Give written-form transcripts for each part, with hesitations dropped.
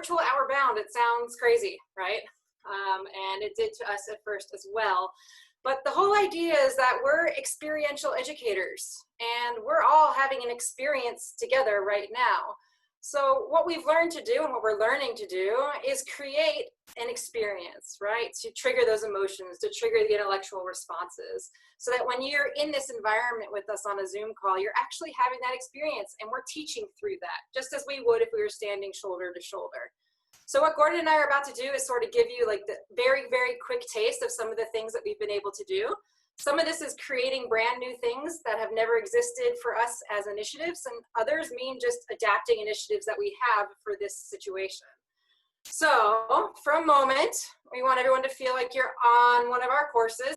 virtual Outward Bound. It sounds crazy, right? And it did to us at first as well. But the whole idea is that we're experiential educators, and we're all having an experience together right now. So what we've learned to do and what we're learning to do is create an experience, right? To trigger those emotions, to trigger the intellectual responses, so that when you're in this environment with us on a Zoom call, you're actually having that experience, and we're teaching through that, just as we would if we were standing shoulder to shoulder. So what Gordon and I are about to do is sort of give you like the very, very quick taste of some of the things that we've been able to do. Some of this is creating brand new things that have never existed for us as initiatives, and others mean just adapting initiatives that we have for this situation. So for a moment, we want everyone to feel like you're on one of our courses.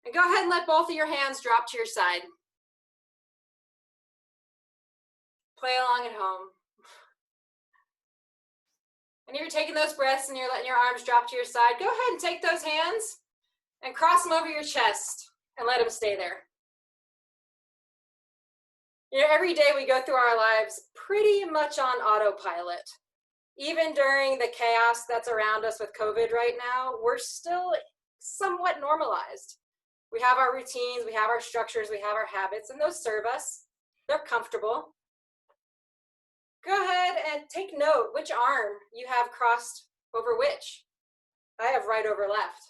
And go ahead and let both of your hands drop to your side. Play along at home. And you're taking those breaths and you're letting your arms drop to your side. Go ahead and take those hands and cross them over your chest and let them stay there. You know, every day we go through our lives pretty much on autopilot. Even during the chaos that's around us with COVID right now, we're still somewhat normalized. We have our routines, we have our structures, we have our habits, and those serve us. They're comfortable. Go ahead and take note which arm you have crossed over which. I have right over left.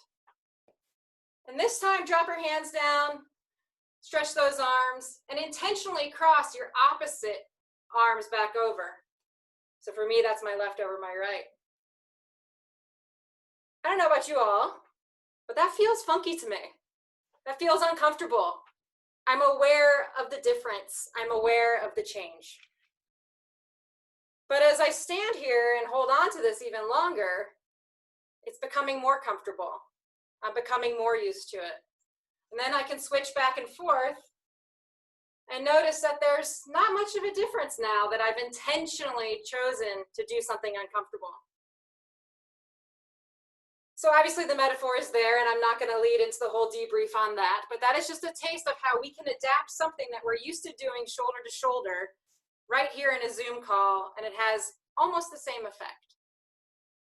And this time, drop your hands down, stretch those arms, and intentionally cross your opposite arms back over. So for me, that's my left over my right. I don't know about you all, but that feels funky to me. That feels uncomfortable. I'm aware of the difference. I'm aware of the change. But as I stand here and hold on to this even longer, it's becoming more comfortable. I'm becoming more used to it. And then I can switch back and forth and notice that there's not much of a difference now that I've intentionally chosen to do something uncomfortable. So obviously the metaphor is there, and I'm not going to lead into the whole debrief on that, but that is just a taste of how we can adapt something that we're used to doing shoulder to shoulder right here in a Zoom call, and it has almost the same effect.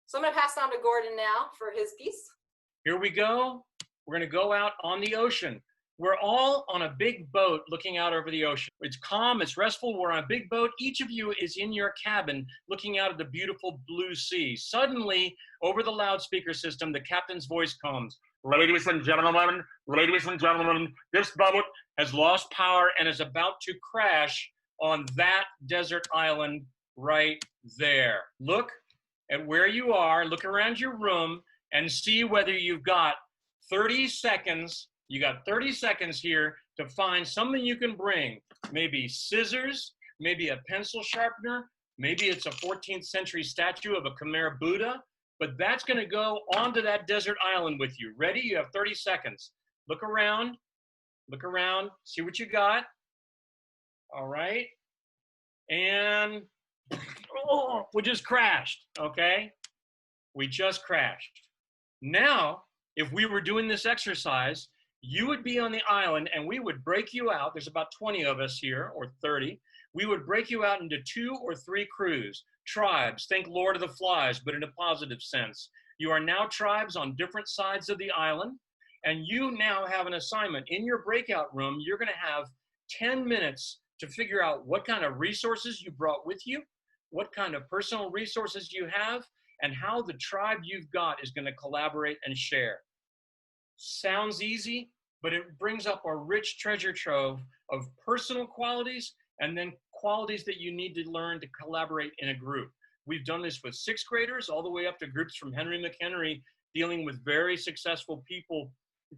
So I'm going to pass it on to Gordon now for his piece. Here we go. We're going to go out on the ocean. We're all on a big boat looking out over the ocean. It's calm, it's restful. We're on a big boat. Each of you is in your cabin looking out at the beautiful blue sea. Suddenly, over the loudspeaker system, the captain's voice comes. Ladies and gentlemen, this boat has lost power and is about to crash on that desert island right there. Look at where you are, look around your room, and see whether you've got 30 seconds. You got 30 seconds here to find something you can bring. Maybe scissors, maybe a pencil sharpener, maybe it's a 14th century statue of a Khmer Buddha, but that's gonna go onto that desert island with you. Ready? You have 30 seconds. Look around, see what you got. All right, and oh, we just crashed, okay? We just crashed. Now, if we were doing this exercise, you would be on the island and we would break you out. There's about 20 of us here, or 30. We would break you out into 2 or 3 crews, tribes. Think Lord of the Flies, but in a positive sense. You are now tribes on different sides of the island, and you now have an assignment. In your breakout room, you're gonna have 10 minutes to figure out what kind of resources you brought with you, what kind of personal resources you have, and how the tribe you've got is gonna collaborate and share. Sounds easy, but it brings up a rich treasure trove of personal qualities and then qualities that you need to learn to collaborate in a group. We've done this with 6th graders all the way up to groups from Henry McHenry, dealing with very successful people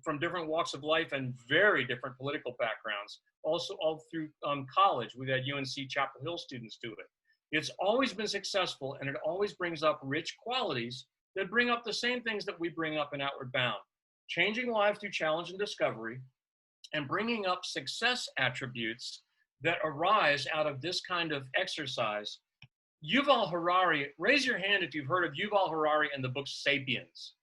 from different walks of life and very different political backgrounds. Also all through college, we've had UNC Chapel Hill students do it. It's always been successful, and it always brings up rich qualities that bring up the same things that we bring up in Outward Bound. Changing lives through challenge and discovery, and bringing up success attributes that arise out of this kind of exercise. Yuval Harari, raise your hand if you've heard of Yuval Harari and the book Sapiens.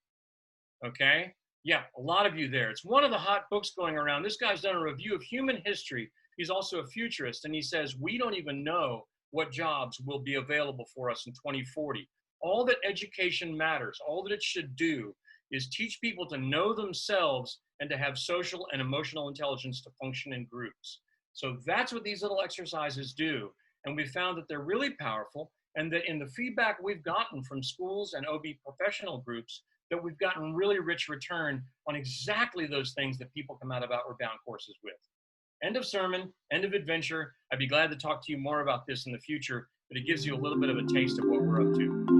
Okay? Yeah, a lot of you there. It's one of the hot books going around. This guy's done a review of human history. He's also a futurist, and he says, we don't even know what jobs will be available for us in 2040. All that education matters, all that it should do is teach people to know themselves and to have social and emotional intelligence to function in groups. So that's what these little exercises do. And we found that they're really powerful, and that in the feedback we've gotten from schools and OB professional groups, that we've gotten really rich return on exactly those things that people come out of Outward Bound courses with. End of sermon, end of adventure. I'd be glad to talk to you more about this in the future, but it gives you a little bit of a taste of what we're up to.